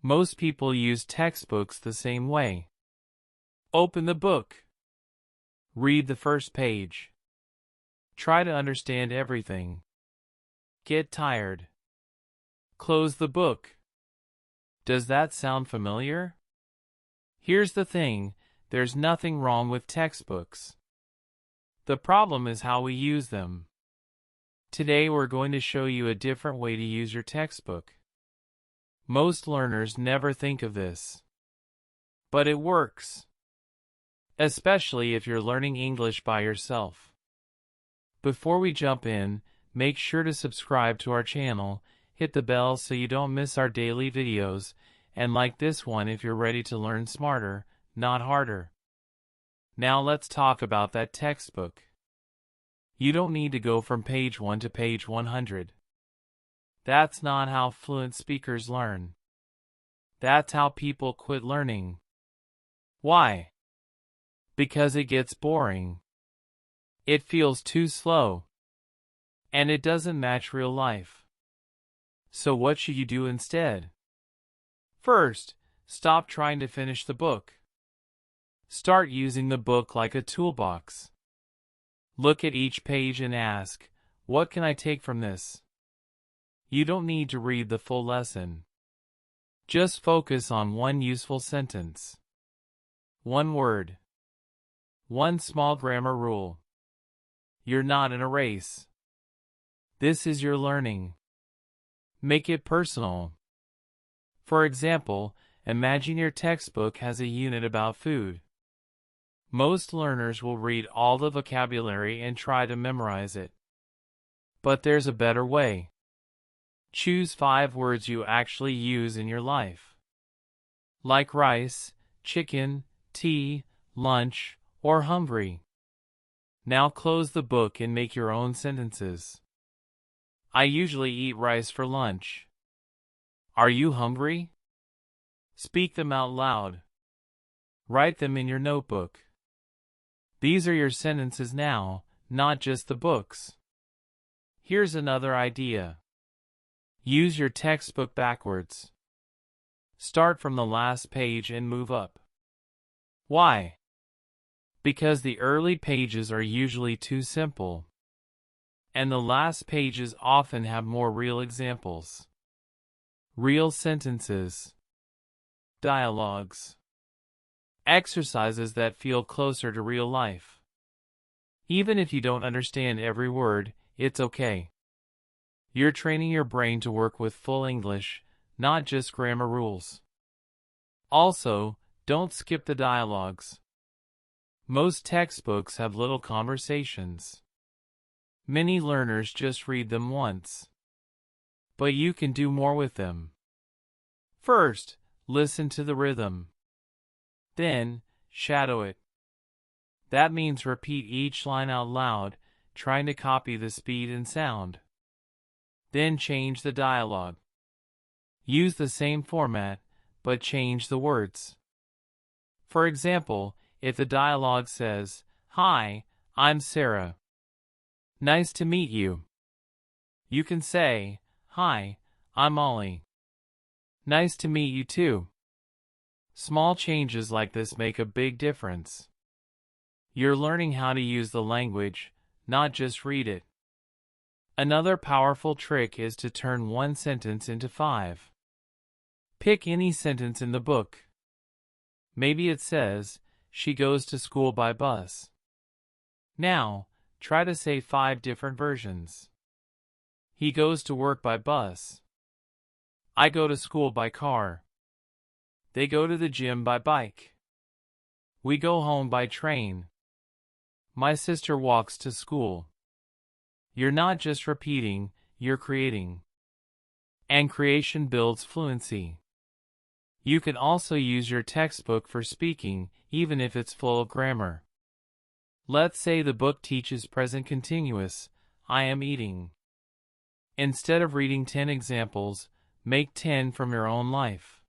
Most people use textbooks the same way. Open the book. Read the first page. Try to understand everything. Get tired. Close the book. Does that sound familiar? Here's the thing, there's nothing wrong with textbooks. The problem is how we use them. Today we're going to show you a different way to use your textbook. Most learners never think of this. But it works. Especially if you're learning English by yourself. Before we jump in, make sure to subscribe to our channel, hit the bell so you don't miss our daily videos, and like this one if you're ready to learn smarter, not harder. Now let's talk about that textbook. You don't need to go from page 1 to page 100. That's not how fluent speakers learn. That's how people quit learning. Why? Because it gets boring. It feels too slow. And it doesn't match real life. So what should you do instead? First, stop trying to finish the book. Start using the book like a toolbox. Look at each page and ask, what can I take from this? You don't need to read the full lesson. Just focus on one useful sentence. One word. One small grammar rule. You're not in a race. This is your learning. Make it personal. For example, imagine your textbook has a unit about food. Most learners will read all the vocabulary and try to memorize it. But there's a better way. Choose 5 words you actually use in your life. Like rice, chicken, tea, lunch, or hungry. Now close the book and make your own sentences. I usually eat rice for lunch. Are you hungry? Speak them out loud. Write them in your notebook. These are your sentences now, not just the books. Here's another idea. Use your textbook backwards. Start from the last page and move up. Why? Because the early pages are usually too simple. And the last pages often have more real examples. Real sentences. Dialogues. Exercises that feel closer to real life. Even if you don't understand every word, it's okay. You're training your brain to work with full English, not just grammar rules. Also, don't skip the dialogues. Most textbooks have little conversations. Many learners just read them once. But you can do more with them. First, listen to the rhythm. Then, shadow it. That means repeat each line out loud, trying to copy the speed and sound. Then change the dialogue. Use the same format, but change the words. For example, if the dialogue says, "Hi, I'm Sarah. Nice to meet you." You can say, "Hi, I'm Ollie. Nice to meet you too." Small changes like this make a big difference. You're learning how to use the language, not just read it. Another powerful trick is to turn one sentence into 5. Pick any sentence in the book. Maybe it says, "She goes to school by bus." Now, try to say 5 different versions. He goes to work by bus. I go to school by car. They go to the gym by bike. We go home by train. My sister walks to school. You're not just repeating, you're creating. And creation builds fluency. You can also use your textbook for speaking, even if it's full of grammar. Let's say the book teaches present continuous, I am eating. Instead of reading 10 examples, make 10 from your own life.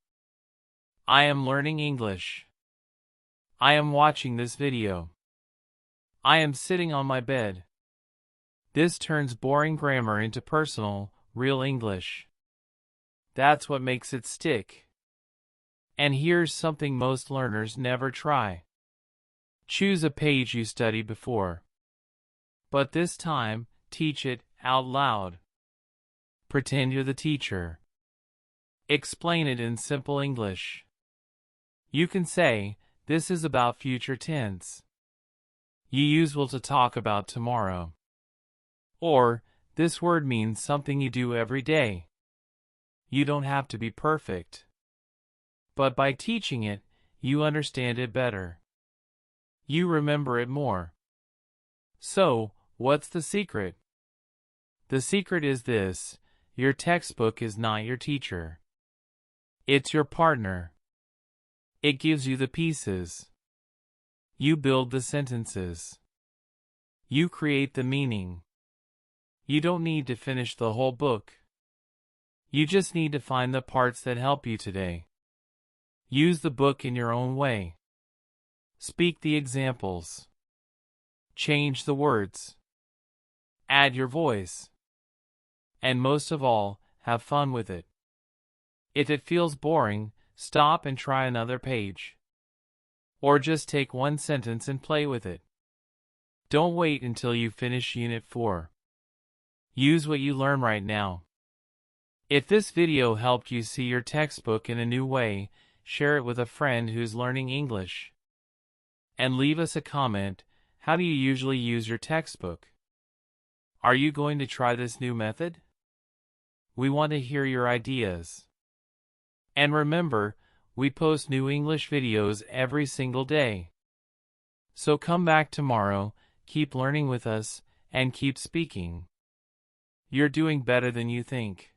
I am learning English. I am watching this video. I am sitting on my bed. This turns boring grammar into personal, real English. That's what makes it stick. And here's something most learners never try. Choose a page you studied before. But this time, teach it out loud. Pretend you're the teacher. Explain it in simple English. You can say, this is about future tense. You use will to talk about tomorrow. Or, this word means something you do every day. You don't have to be perfect. But by teaching it, you understand it better. You remember it more. So, what's the secret? The secret is this: your textbook is not your teacher. It's your partner. It gives you the pieces. You build the sentences. You create the meaning. You don't need to finish the whole book. You just need to find the parts that help you today. Use the book in your own way. Speak the examples. Change the words. Add your voice. And most of all, have fun with it. If it feels boring, stop and try another page. Or just take one sentence and play with it. Don't wait until you finish Unit 4. Use what you learn right now. If this video helped you see your textbook in a new way, share it with a friend who's learning English. And leave us a comment. How do you usually use your textbook? Are you going to try this new method? We want to hear your ideas. And remember, we post new English videos every single day. So come back tomorrow, keep learning with us, and keep speaking. You're doing better than you think.